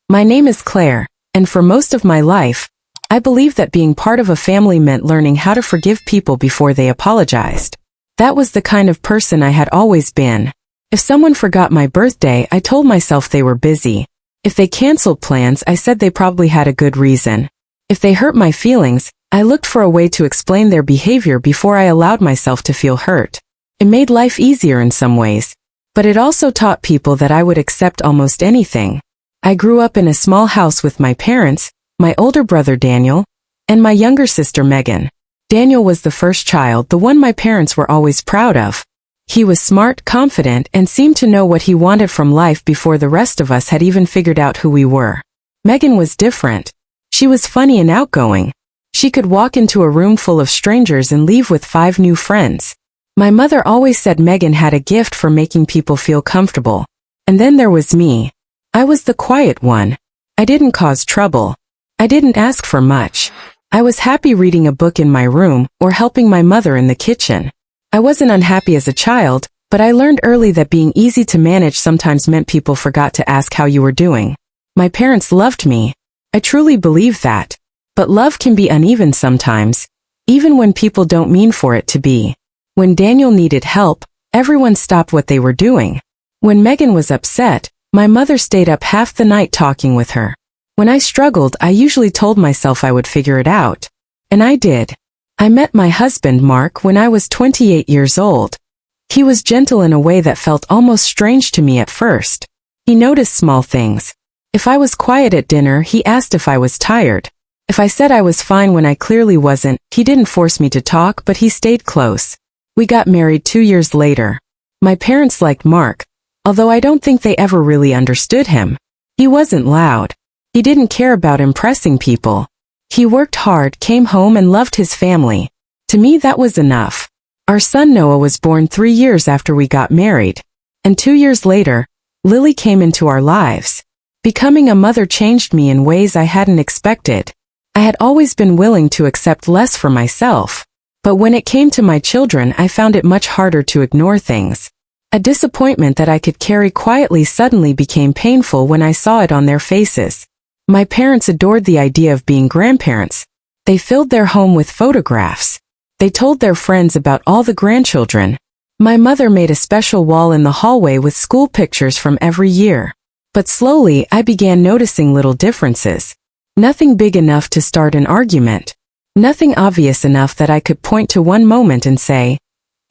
My name is Claire, and for most of my life, I believed that being part of a family meant learning how to forgive people before they apologized. That was the kind of person I had always been. If someone forgot my birthday, I told myself they were busy. If they canceled plans, I said they probably had a good reason. If they hurt my feelings, I looked for a way to explain their behavior before I allowed myself to feel hurt. It made life easier in some ways, but it also taught people that I would accept almost anything. I grew up in a small house with my parents, my older brother Daniel, and my younger sister Megan. Daniel was the first child, the one my parents were always proud of. He was smart, confident, and seemed to know what he wanted from life before the rest of us had even figured out who we were. Megan was different. She was funny and outgoing. She could walk into a room full of strangers and leave with 5 new friends. My mother always said Megan had a gift for making people feel comfortable. And then there was me. I was the quiet one. I didn't cause trouble. I didn't ask for much. I was happy reading a book in my room or helping my mother in the kitchen. I wasn't unhappy as a child, but I learned early that being easy to manage sometimes meant people forgot to ask how you were doing. My parents loved me. I truly believe that. But love can be uneven sometimes, even when people don't mean for it to be. When Daniel needed help, everyone stopped what they were doing. When Megan was upset, my mother stayed up half the night talking with her. When I struggled, I usually told myself I would figure it out. And I did. I met my husband, Mark, when I was 28 years old. He was gentle in a way that felt almost strange to me at first. He noticed small things. If I was quiet at dinner, he asked if I was tired. If I said I was fine when I clearly wasn't, he didn't force me to talk, but he stayed close. We got married 2 years later. My parents liked Mark, although I don't think they ever really understood him. He wasn't loud. He didn't care about impressing people. He worked hard, came home, and loved his family. To me, that was enough. Our son Noah was born 3 years after we got married. And 2 years later, Lily came into our lives. Becoming a mother changed me in ways I hadn't expected. I had always been willing to accept less for myself. But when it came to my children, I found it much harder to ignore things. A disappointment that I could carry quietly suddenly became painful when I saw it on their faces. My parents adored the idea of being grandparents. They filled their home with photographs. They told their friends about all the grandchildren. My mother made a special wall in the hallway with school pictures from every year. But slowly, I began noticing little differences. Nothing big enough to start an argument. Nothing obvious enough that I could point to one moment and say,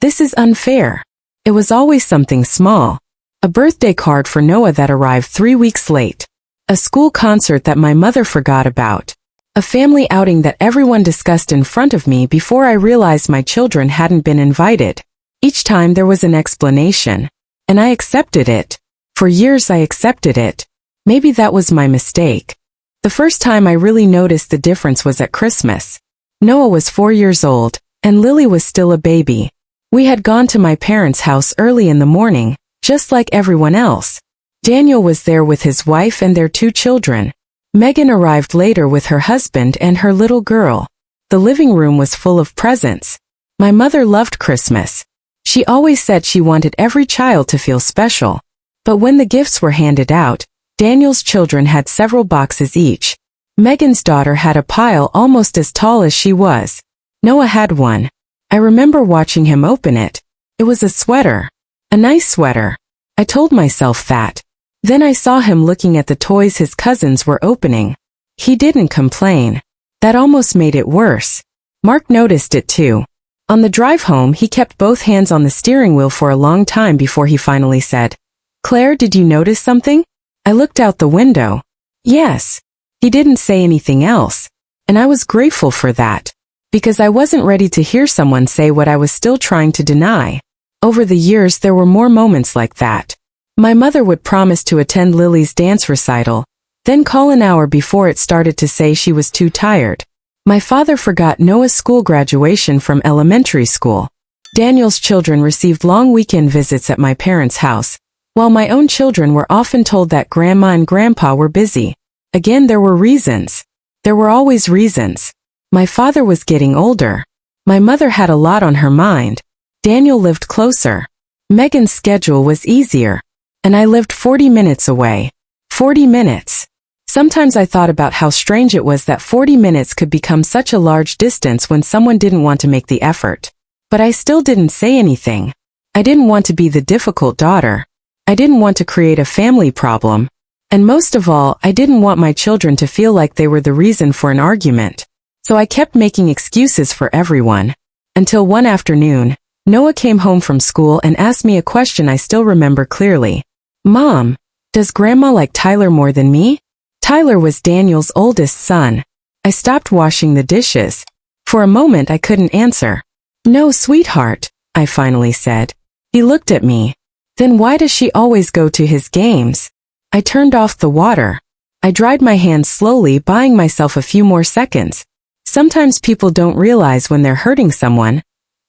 "This is unfair." It was always something small. A birthday card for Noah that arrived 3 weeks late. A school concert that my mother forgot about. A family outing that everyone discussed in front of me before I realized my children hadn't been invited. Each time there was an explanation. And I accepted it. For years I accepted it. Maybe that was my mistake. The first time I really noticed the difference was at Christmas. Noah was 4 years old, and Lily was still a baby. We had gone to my parents' house early in the morning, just like everyone else. Daniel was there with his wife and their 2 children. Megan arrived later with her husband and her little girl. The living room was full of presents. My mother loved Christmas. She always said she wanted every child to feel special. But when the gifts were handed out, Daniel's children had several boxes each. Megan's daughter had a pile almost as tall as she was. Noah had one. I remember watching him open it. It was a sweater. A nice sweater. I told myself that. Then I saw him looking at the toys his cousins were opening. He didn't complain. That almost made it worse. Mark noticed it too. On the drive home, he kept both hands on the steering wheel for a long time before he finally said, "Claire, did you notice something?" I looked out the window. Yes. He didn't say anything else. And I was grateful for that. Because I wasn't ready to hear someone say what I was still trying to deny. Over the years, there were more moments like that. My mother would promise to attend Lily's dance recital, then call an hour before it started to say she was too tired. My father forgot Noah's school graduation from elementary school. Daniel's children received long weekend visits at my parents' house, while my own children were often told that Grandma and Grandpa were busy. Again, there were reasons. There were always reasons. My father was getting older. My mother had a lot on her mind. Daniel lived closer. Megan's schedule was easier. And I lived 40 minutes away. 40 minutes. Sometimes I thought about how strange it was that 40 minutes could become such a large distance when someone didn't want to make the effort. But I still didn't say anything. I didn't want to be the difficult daughter. I didn't want to create a family problem. And most of all, I didn't want my children to feel like they were the reason for an argument. So I kept making excuses for everyone. Until one afternoon, Noah came home from school and asked me a question I still remember clearly. Mom, does Grandma like Tyler more than me? Tyler was Daniel's oldest son. I stopped washing the dishes. For a moment I couldn't answer. No, sweetheart, I finally said. He looked at me. Then why does she always go to his games? I turned off the water. I dried my hands slowly, buying myself a few more seconds. Sometimes people don't realize when they're hurting someone.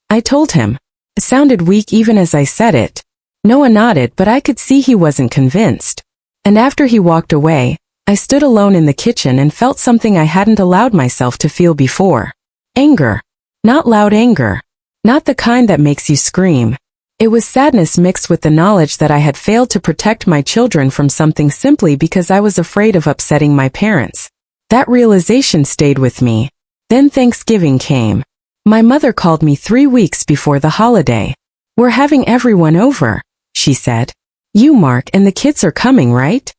I told him. It sounded weak even as I said it. Noah nodded, but I could see he wasn't convinced. And after he walked away, I stood alone in the kitchen and felt something I hadn't allowed myself to feel before. Anger. Not loud anger. Not the kind that makes you scream. It was sadness mixed with the knowledge that I had failed to protect my children from something simply because I was afraid of upsetting my parents. That realization stayed with me. Then Thanksgiving came. My mother called me 3 weeks before the holiday. We're having everyone over, she said. You, Mark, and the kids are coming, right?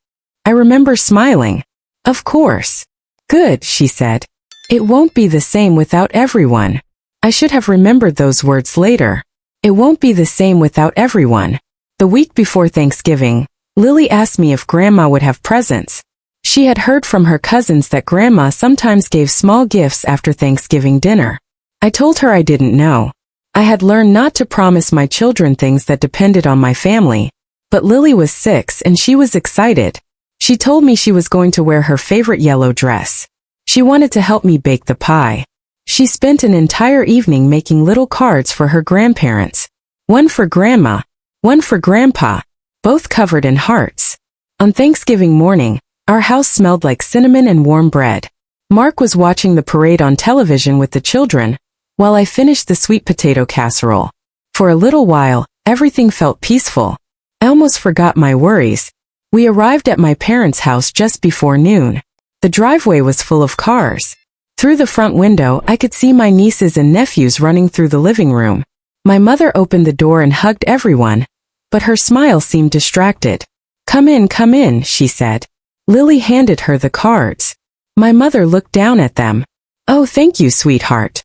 I remember smiling. Of course. Good, she said. It won't be the same without everyone. I should have remembered those words later. It won't be the same without everyone. The week before Thanksgiving, Lily asked me if Grandma would have presents. She had heard from her cousins that Grandma sometimes gave small gifts after Thanksgiving dinner. I told her I didn't know. I had learned not to promise my children things that depended on my family. But Lily was 6 and she was excited. She told me she was going to wear her favorite yellow dress. She wanted to help me bake the pie. She spent an entire evening making little cards for her grandparents. One for Grandma, one for Grandpa, both covered in hearts. On Thanksgiving morning, our house smelled like cinnamon and warm bread. Mark was watching the parade on television with the children, while I finished the sweet potato casserole. For a little while, everything felt peaceful. I almost forgot my worries. We arrived at my parents' house just before noon. The driveway was full of cars. Through the front window, I could see my nieces and nephews running through the living room. My mother opened the door and hugged everyone, but her smile seemed distracted. Come in, she said. Lily handed her the cards. My mother looked down at them. Oh, thank you, sweetheart.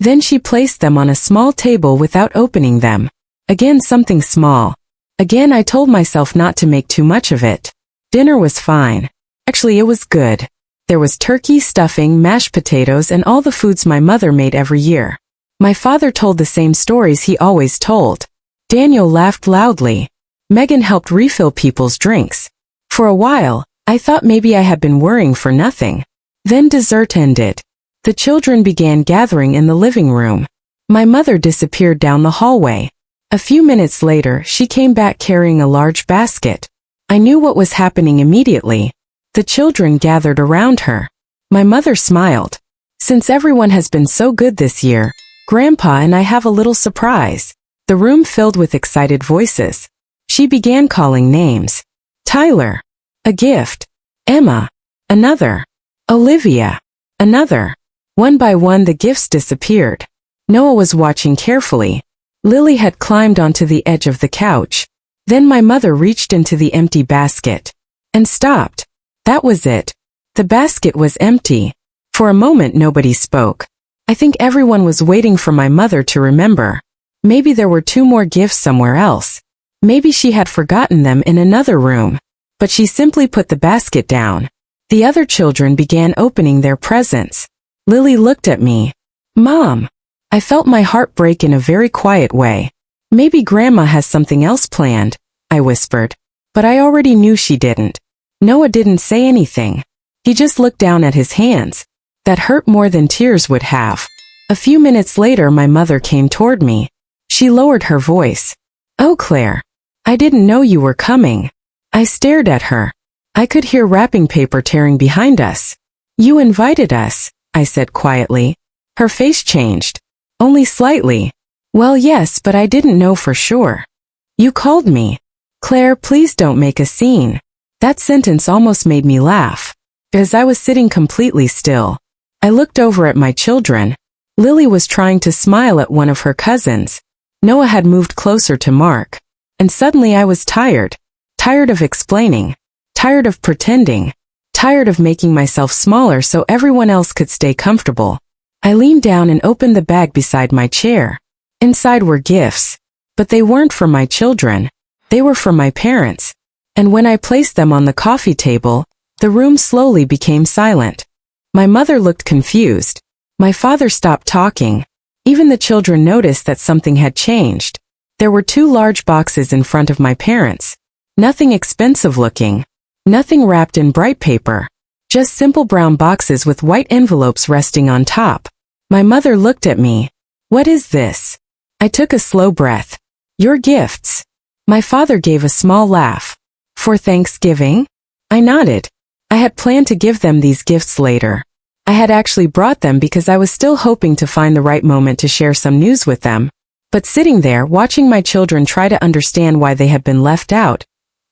Then she placed them on a small table without opening them. Again, something small. Again, I told myself not to make too much of it. Dinner was fine. Actually, it was good. There was turkey, stuffing, mashed potatoes, and all the foods my mother made every year. My father told the same stories he always told. Daniel laughed loudly. Megan helped refill people's drinks. For a while, I thought maybe I had been worrying for nothing. Then dessert ended. The children began gathering in the living room. My mother disappeared down the hallway. A few minutes later, she came back carrying a large basket. I knew what was happening immediately. The children gathered around her. My mother smiled. Since everyone has been so good this year, Grandpa and I have a little surprise. The room filled with excited voices. She began calling names. Tyler. A gift. Emma. Another. Olivia. Another. One by one the gifts disappeared. Noah was watching carefully. Lily had climbed onto the edge of the couch. Then my mother reached into the empty basket. And stopped. That was it. The basket was empty. For a moment nobody spoke. I think everyone was waiting for my mother to remember. Maybe there were 2 more gifts somewhere else. Maybe she had forgotten them in another room. But she simply put the basket down. The other children began opening their presents. Lily looked at me. Mom. I felt my heart break in a very quiet way. Maybe Grandma has something else planned, I whispered. But I already knew she didn't. Noah didn't say anything. He just looked down at his hands. That hurt more than tears would have. A few minutes later my mother came toward me. She lowered her voice. Oh, Claire. I didn't know you were coming. I stared at her. I could hear wrapping paper tearing behind us. You invited us, I said quietly. Her face changed. Only slightly. Well, yes, but I didn't know for sure. You called me. Claire, please don't make a scene. That sentence almost made me laugh. As I was sitting completely still, I looked over at my children. Lily was trying to smile at one of her cousins. Noah had moved closer to Mark. And suddenly I was tired. Tired of explaining. Tired of pretending. Tired of making myself smaller so everyone else could stay comfortable. I leaned down and opened the bag beside my chair. Inside were gifts. But they weren't for my children. They were for my parents. And when I placed them on the coffee table, the room slowly became silent. My mother looked confused. My father stopped talking. Even the children noticed that something had changed. There were 2 large boxes in front of my parents. Nothing expensive looking. Nothing wrapped in bright paper. Just simple brown boxes with white envelopes resting on top. My mother looked at me. "What is this?" I took a slow breath. "Your gifts." My father gave a small laugh. "For Thanksgiving?" I nodded. I had planned to give them these gifts later. I had actually brought them because I was still hoping to find the right moment to share some news with them. But sitting there watching my children try to understand why they had been left out,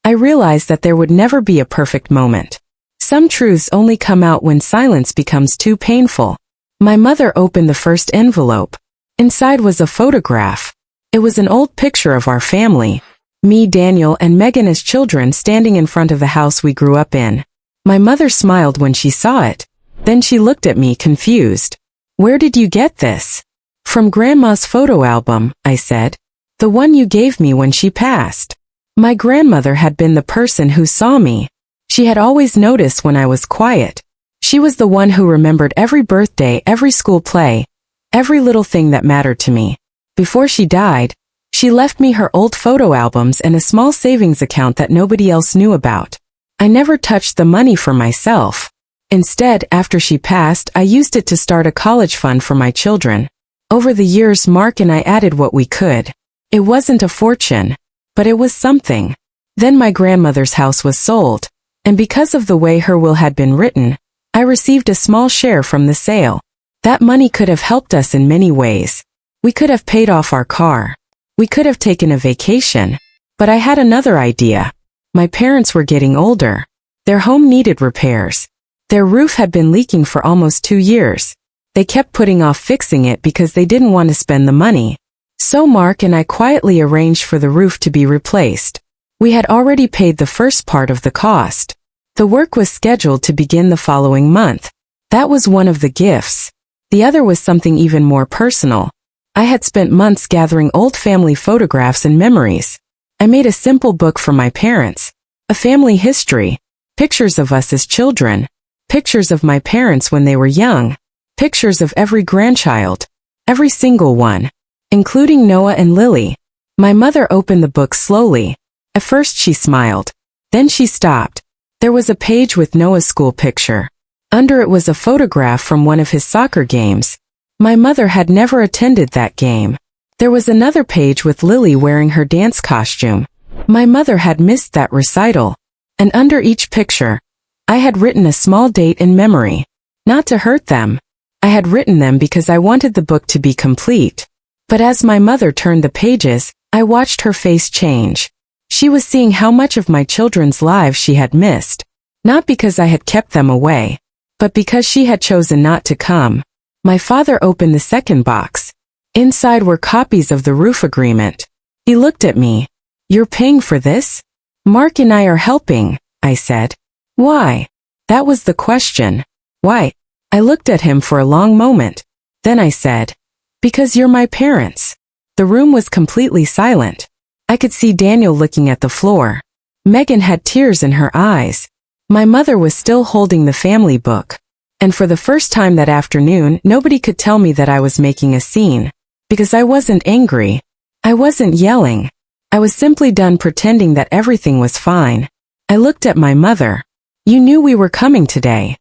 I realized that there would never be a perfect moment. Some truths only come out when silence becomes too painful. My mother opened the first envelope. Inside was a photograph. It was an old picture of our family. Me, Daniel, and Megan as children standing in front of the house we grew up in. My mother smiled when she saw it. Then she looked at me confused. "Where did you get this?" "From Grandma's photo album," I said. "The one you gave me when she passed." My grandmother had been the person who saw me. She had always noticed when I was quiet. She was the one who remembered every birthday, every school play, every little thing that mattered to me. Before she died, she left me her old photo albums and a small savings account that nobody else knew about. I never touched the money for myself. Instead, after she passed, I used it to start a college fund for my children. Over the years, Mark and I added what we could. It wasn't a fortune, but it was something. Then my grandmother's house was sold, and because of the way her will had been written, I received a small share from the sale. That money could have helped us in many ways. We could have paid off our car. We could have taken a vacation. But I had another idea. My parents were getting older. Their home needed repairs. Their roof had been leaking for almost 2 years. They kept putting off fixing it because they didn't want to spend the money. So Mark and I quietly arranged for the roof to be replaced. We had already paid the first part of the cost. The work was scheduled to begin the following month. That was one of the gifts. The other was something even more personal. I had spent months gathering old family photographs and memories. I made a simple book for my parents. A family history. Pictures of us as children. Pictures of my parents when they were young. Pictures of every grandchild. Every single one. Including Noah and Lily. My mother opened the book slowly. At first she smiled. Then she stopped. There was a page with Noah's school picture. Under it was a photograph from one of his soccer games. My mother had never attended that game. There was another page with Lily wearing her dance costume. My mother had missed that recital. And under each picture, I had written a small date in memory. Not to hurt them. I had written them because I wanted the book to be complete. But as my mother turned the pages, I watched her face change. She was seeing how much of my children's lives she had missed. Not because I had kept them away, but because she had chosen not to come. My father opened the second box. Inside were copies of the roof agreement. He looked at me. "You're paying for this?" "Mark and I are helping," I said. "Why?" That was the question. Why? I looked at him for a long moment. Then I said, "Because you're my parents." The room was completely silent. I could see Daniel looking at the floor. Megan had tears in her eyes. My mother was still holding the family book. And for the first time that afternoon, nobody could tell me that I was making a scene. Because I wasn't angry. I wasn't yelling. I was simply done pretending that everything was fine. I looked at my mother. "You knew we were coming today."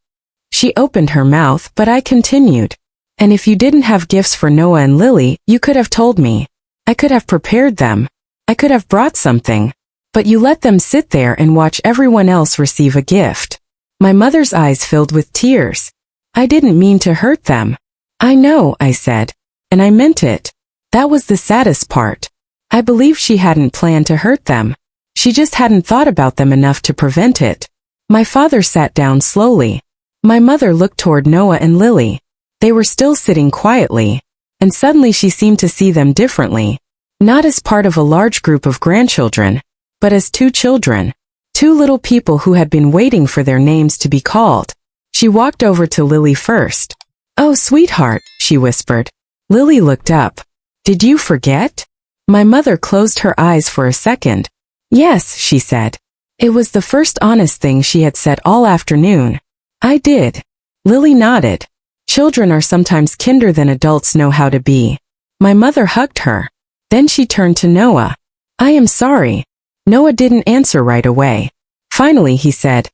She opened her mouth, but I continued. "And if you didn't have gifts for Noah and Lily, you could have told me. I could have prepared them. I could have brought something. But you let them sit there and watch everyone else receive a gift." My mother's eyes filled with tears. "I didn't mean to hurt them." "I know," I said. And I meant it. That was the saddest part. I believe she hadn't planned to hurt them. She just hadn't thought about them enough to prevent it. My father sat down slowly. My mother looked toward Noah and Lily. They were still sitting quietly, and suddenly she seemed to see them differently. Not as part of a large group of grandchildren, but as two children. Two little people who had been waiting for their names to be called. She walked over to Lily first. "Oh, sweetheart," she whispered. Lily looked up. "Did you forget?" My mother closed her eyes for a second. "Yes," she said. It was the first honest thing she had said all afternoon. "I did." Lily nodded. Children are sometimes kinder than adults know how to be. My mother hugged her. Then she turned to Noah. "I am sorry." Noah didn't answer right away. Finally he said,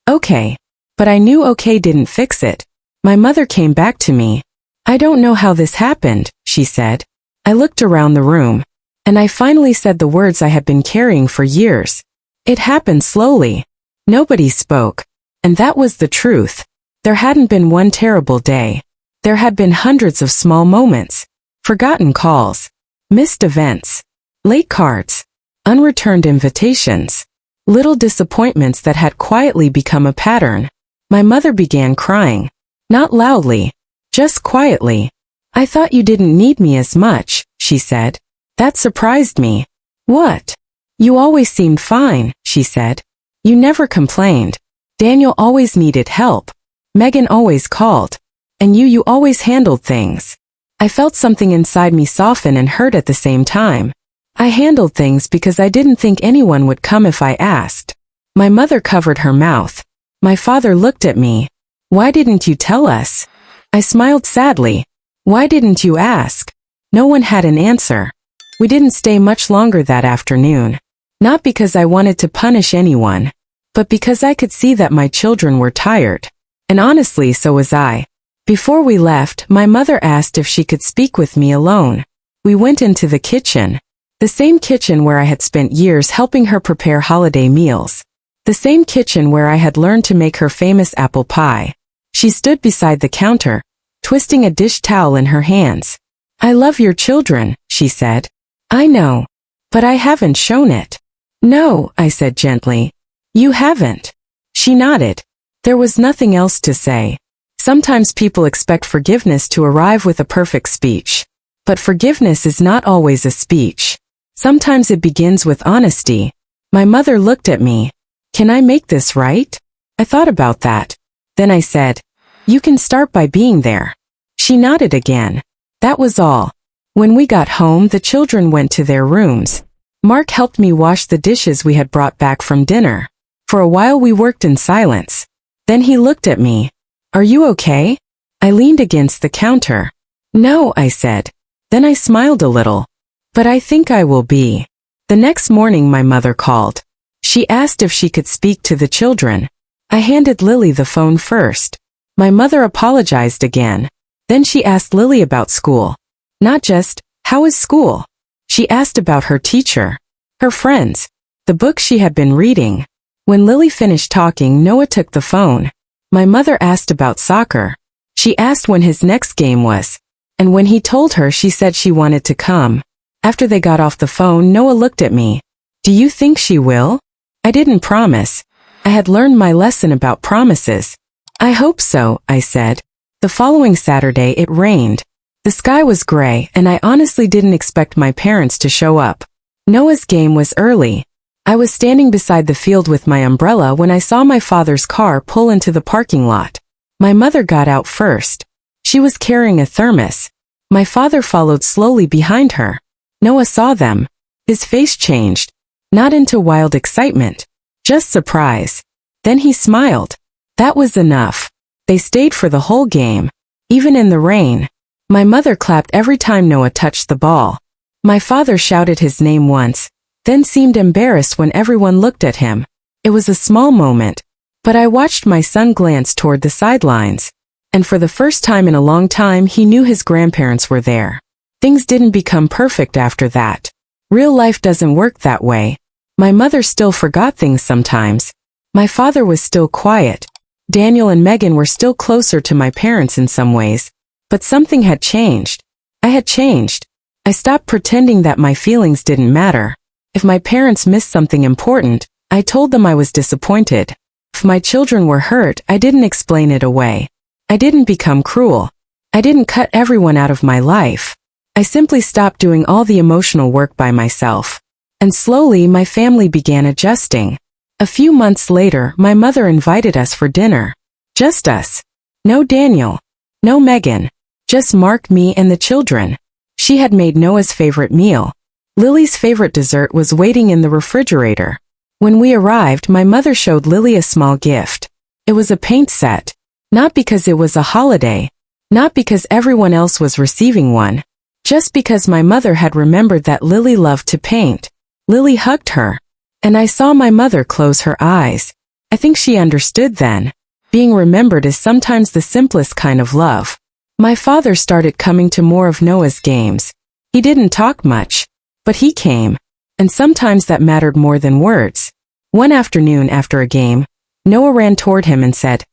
"Okay." But I knew okay didn't fix it. My mother came back to me. "I don't know how this happened," she said. I looked around the room, and I finally said the words I had been carrying for years. It happened slowly. Nobody spoke. And that was the truth. There hadn't been one terrible day. There had been hundreds of small moments. Forgotten calls. Missed events. Late cards. Unreturned invitations. Little disappointments that had quietly become a pattern. My mother began crying. Not loudly. Just quietly. "I thought you didn't need me as much," she said. That surprised me. "What?" "You always seemed fine," she said. "You never complained. Daniel always needed help. Megan always called. And you always handled things." I felt something inside me soften and hurt at the same time. I handled things because I didn't think anyone would come if I asked. My mother covered her mouth. My father looked at me. "Why didn't you tell us?" I smiled sadly. "Why didn't you ask?" No one had an answer. We didn't stay much longer that afternoon. Not because I wanted to punish anyone, but because I could see that my children were tired. And honestly, so was I. Before we left, my mother asked if she could speak with me alone. We went into the kitchen. The same kitchen where I had spent years helping her prepare holiday meals. The same kitchen where I had learned to make her famous apple pie. She stood beside the counter, twisting a dish towel in her hands. "I love your children," she said. "I know. But I haven't shown it." "No," I said gently. "You haven't." She nodded. There was nothing else to say. Sometimes people expect forgiveness to arrive with a perfect speech. But forgiveness is not always a speech. Sometimes it begins with honesty. My mother looked at me. "Can I make this right?" I thought about that. Then I said, "You can start by being there." She nodded again. That was all. When we got home, the children went to their rooms. Mark helped me wash the dishes we had brought back from dinner. For a while we worked in silence. Then he looked at me. "Are you okay?" I leaned against the counter. "No," I said. Then I smiled a little. "But I think I will be." The next morning my mother called. She asked if she could speak to the children. I handed Lily the phone first. My mother apologized again. Then she asked Lily about school. Not just, "How is school?" She asked about her teacher, her friends, the book she had been reading. When Lily finished talking, Noah took the phone. My mother asked about soccer. She asked when his next game was. And when he told her, she said she wanted to come. After they got off the phone, Noah looked at me. "Do you think she will?" I didn't promise. I had learned my lesson about promises. "I hope so," I said. The following Saturday it rained. The sky was gray, and I honestly didn't expect my parents to show up. Noah's game was early. I was standing beside the field with my umbrella when I saw my father's car pull into the parking lot. My mother got out first. She was carrying a thermos. My father followed slowly behind her. Noah saw them. His face changed. Not into wild excitement. Just surprise. Then he smiled. That was enough. They stayed for the whole game. Even in the rain. My mother clapped every time Noah touched the ball. My father shouted his name once, then seemed embarrassed when everyone looked at him. It was a small moment. But I watched my son glance toward the sidelines. And for the first time in a long time, he knew his grandparents were there. Things didn't become perfect after that. Real life doesn't work that way. My mother still forgot things sometimes. My father was still quiet. Daniel and Megan were still closer to my parents in some ways. But something had changed. I had changed. I stopped pretending that my feelings didn't matter. If my parents missed something important, I told them I was disappointed. If my children were hurt, I didn't explain it away. I didn't become cruel. I didn't cut everyone out of my life. I simply stopped doing all the emotional work by myself. And slowly my family began adjusting. A few months later, my mother invited us for dinner. Just us. No Daniel. No Megan. Just Mark, me, and the children. She had made Noah's favorite meal. Lily's favorite dessert was waiting in the refrigerator. When we arrived, my mother showed Lily a small gift. It was a paint set. Not because it was a holiday. Not because everyone else was receiving one. Just because my mother had remembered that Lily loved to paint. Lily hugged her. And I saw my mother close her eyes. I think she understood then. Being remembered is sometimes the simplest kind of love. My father started coming to more of Noah's games. He didn't talk much. But he came. And sometimes that mattered more than words. One afternoon after a game, Noah ran toward him and said,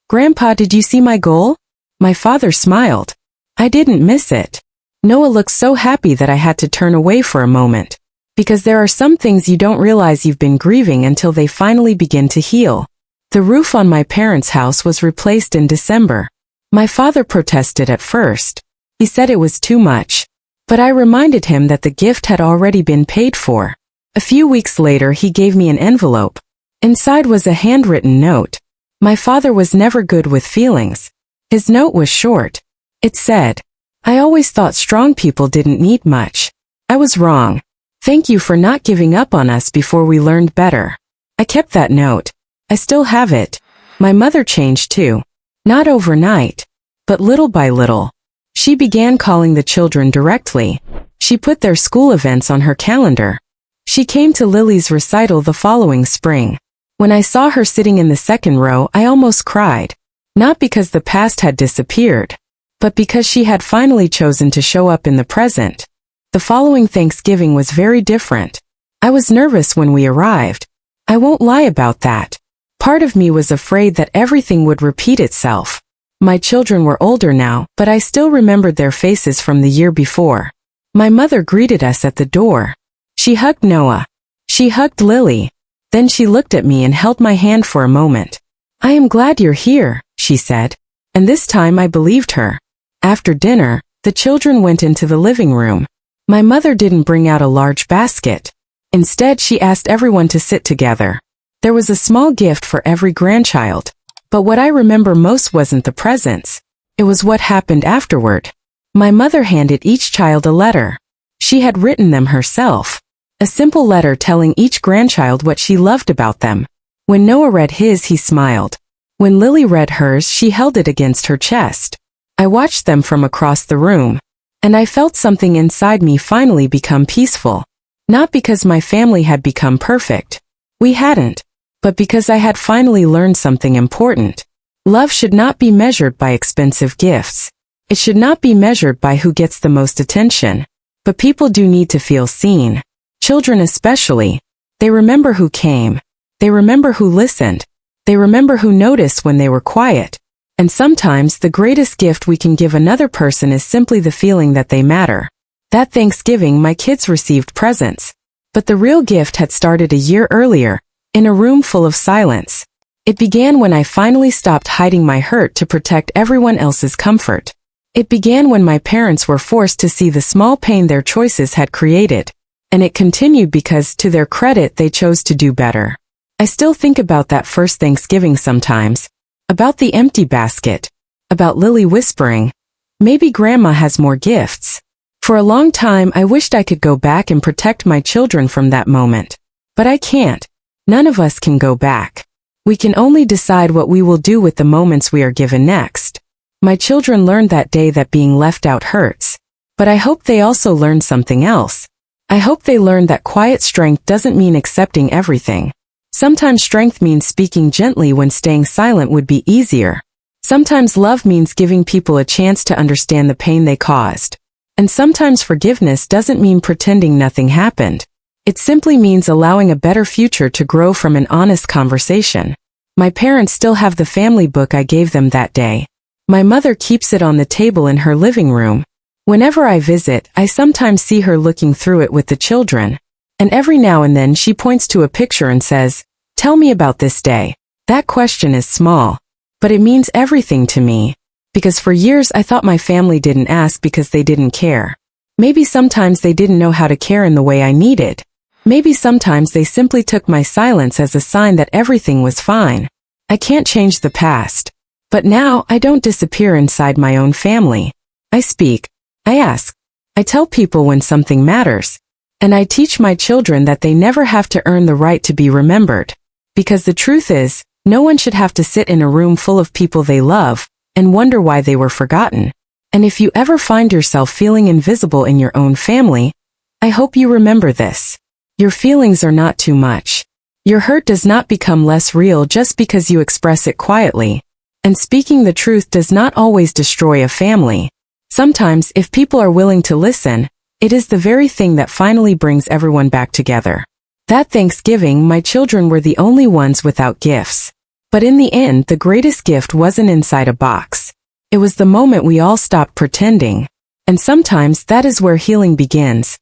"Grandpa, did you see my goal?" My father smiled. I didn't miss it. Noah looked so happy that I had to turn away for a moment. Because there are some things you don't realize you've been grieving until they finally begin to heal. The roof on my parents' house was replaced in December. My father protested at first. He said it was too much. But I reminded him that the gift had already been paid for. A few weeks later, he gave me an envelope. Inside was a handwritten note. My father was never good with feelings. His note was short. It said, "I always thought strong people didn't need much. I was wrong. Thank you for not giving up on us before we learned better." I kept that note. I still have it. My mother changed too. Not overnight, but little by little. She began calling the children directly. She put their school events on her calendar. She came to Lily's recital the following spring. When I saw her sitting in the second row, I almost cried. Not because the past had disappeared, but because she had finally chosen to show up in the present. The following Thanksgiving was very different. I was nervous when we arrived. I won't lie about that. Part of me was afraid that everything would repeat itself. My children were older now, but I still remembered their faces from the year before. My mother greeted us at the door. She hugged Noah. She hugged Lily. Then she looked at me and held my hand for a moment. "I am glad you're here," she said. And this time I believed her. After dinner, the children went into the living room. My mother didn't bring out a large basket. Instead, she asked everyone to sit together. There was a small gift for every grandchild. But what I remember most wasn't the presents. It was what happened afterward. My mother handed each child a letter. She had written them herself. A simple letter telling each grandchild what she loved about them. When Noah read his, he smiled. When Lily read hers, she held it against her chest. I watched them from across the room. And I felt something inside me finally become peaceful. Not because my family had become perfect. We hadn't. But because I had finally learned something important. Love should not be measured by expensive gifts. It should not be measured by who gets the most attention. But people do need to feel seen. Children especially. They remember who came. They remember who listened. They remember who noticed when they were quiet. And sometimes the greatest gift we can give another person is simply the feeling that they matter. That Thanksgiving, my kids received presents. But the real gift had started a year earlier, in a room full of silence. It began when I finally stopped hiding my hurt to protect everyone else's comfort. It began when my parents were forced to see the small pain their choices had created. And it continued because, to their credit, they chose to do better. I still think about that first Thanksgiving sometimes. About the empty basket. About Lily whispering, "Maybe Grandma has more gifts." For a long time I wished I could go back and protect my children from that moment. But I can't. None of us can go back. We can only decide what we will do with the moments we are given next. My children learned that day that being left out hurts. But I hope they also learned something else. I hope they learned that quiet strength doesn't mean accepting everything. Sometimes strength means speaking gently when staying silent would be easier. Sometimes love means giving people a chance to understand the pain they caused. And sometimes forgiveness doesn't mean pretending nothing happened. It simply means allowing a better future to grow from an honest conversation. My parents still have the family book I gave them that day. My mother keeps it on the table in her living room. Whenever I visit, I sometimes see her looking through it with the children. And every now and then she points to a picture and says, "Tell me about this day." That question is small, but it means everything to me. Because for years I thought my family didn't ask because they didn't care. Maybe sometimes they didn't know how to care in the way I needed. Maybe sometimes they simply took my silence as a sign that everything was fine. I can't change the past. But now I don't disappear inside my own family. I speak. I ask. I tell people when something matters. And I teach my children that they never have to earn the right to be remembered. Because the truth is, no one should have to sit in a room full of people they love and wonder why they were forgotten. And if you ever find yourself feeling invisible in your own family, I hope you remember this. Your feelings are not too much. Your hurt does not become less real just because you express it quietly. And speaking the truth does not always destroy a family. Sometimes, if people are willing to listen, it is the very thing that finally brings everyone back together. That Thanksgiving, my children were the only ones without gifts. But in the end, the greatest gift wasn't inside a box. It was the moment we all stopped pretending. And sometimes that is where healing begins.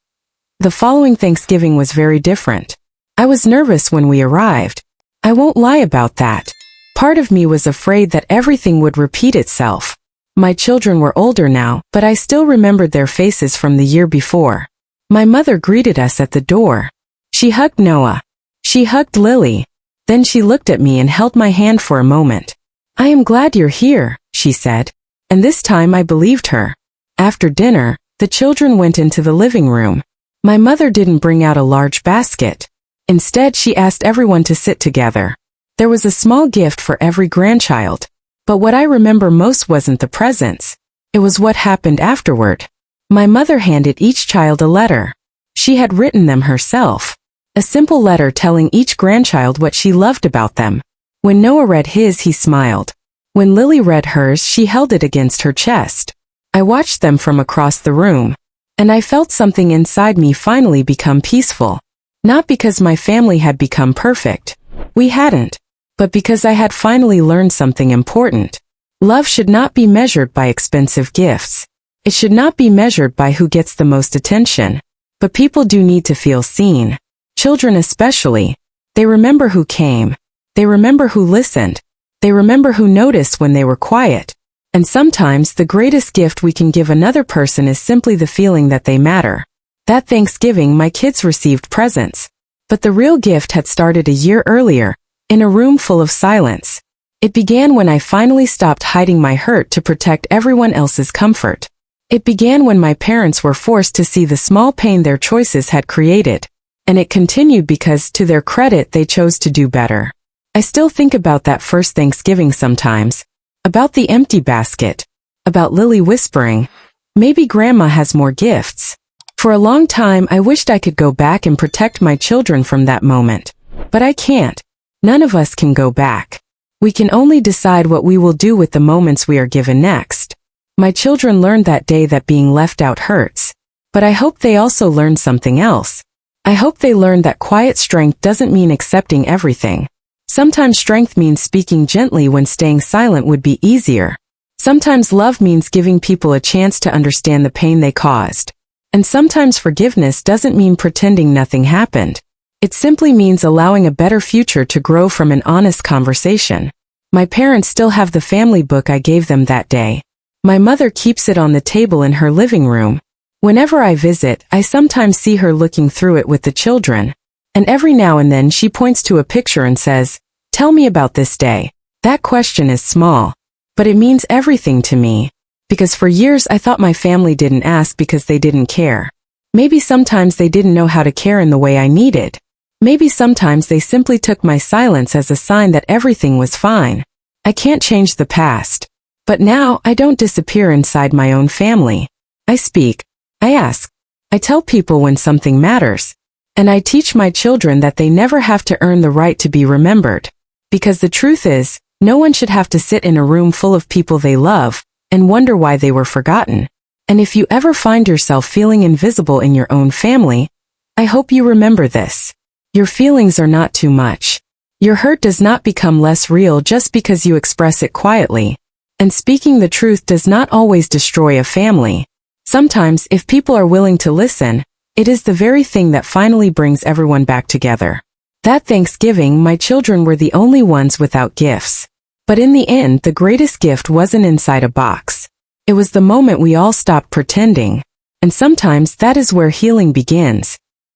The following Thanksgiving was very different. I was nervous when we arrived. I won't lie about that. Part of me was afraid that everything would repeat itself. My children were older now, but I still remembered their faces from the year before. My mother greeted us at the door. She hugged Noah. She hugged Lily. Then she looked at me and held my hand for a moment. "I am glad you're here," she said. And this time I believed her. After dinner, the children went into the living room. My mother didn't bring out a large basket. Instead, she asked everyone to sit together. There was a small gift for every grandchild. But what I remember most wasn't the presents. It was what happened afterward. My mother handed each child a letter. She had written them herself. A simple letter telling each grandchild what she loved about them. When Noah read his, he smiled. When Lily read hers, she held it against her chest. I watched them from across the room. And I felt something inside me finally become peaceful. Not because my family had become perfect. We hadn't. But because I had finally learned something important. Love should not be measured by expensive gifts. It should not be measured by who gets the most attention. But people do need to feel seen. Children especially. They remember who came. They remember who listened. They remember who noticed when they were quiet. And sometimes the greatest gift we can give another person is simply the feeling that they matter. That Thanksgiving, my kids received presents. But the real gift had started a year earlier, in a room full of silence. It began when I finally stopped hiding my hurt to protect everyone else's comfort. It began when my parents were forced to see the small pain their choices had created. And it continued because, to their credit, they chose to do better. I still think about that first Thanksgiving sometimes. About the empty basket. About Lily whispering, "Maybe Grandma has more gifts." For a long time I wished I could go back and protect my children from that moment. But I can't. None of us can go back. We can only decide what we will do with the moments we are given next. My children learned that day that being left out hurts. But I hope they also learned something else. I hope they learned that quiet strength doesn't mean accepting everything. Sometimes strength means speaking gently when staying silent would be easier. Sometimes love means giving people a chance to understand the pain they caused. And sometimes forgiveness doesn't mean pretending nothing happened. It simply means allowing a better future to grow from an honest conversation. My parents still have the family book I gave them that day. My mother keeps it on the table in her living room. Whenever I visit, I sometimes see her looking through it with the children. And every now and then she points to a picture and says, "Tell me about this day." That question is small. But it means everything to me. Because for years I thought my family didn't ask because they didn't care. Maybe sometimes they didn't know how to care in the way I needed. Maybe sometimes they simply took my silence as a sign that everything was fine. I can't change the past. But now I don't disappear inside my own family. I speak. I ask. I tell people when something matters. And I teach my children that they never have to earn the right to be remembered. Because the truth is, no one should have to sit in a room full of people they love and wonder why they were forgotten. And if you ever find yourself feeling invisible in your own family, I hope you remember this. Your feelings are not too much. Your hurt does not become less real just because you express it quietly. And speaking the truth does not always destroy a family. Sometimes, if people are willing to listen, it is the very thing that finally brings everyone back together. That Thanksgiving, my children were the only ones without gifts. But in the end, the greatest gift wasn't inside a box. It was the moment we all stopped pretending. And sometimes that is where healing begins.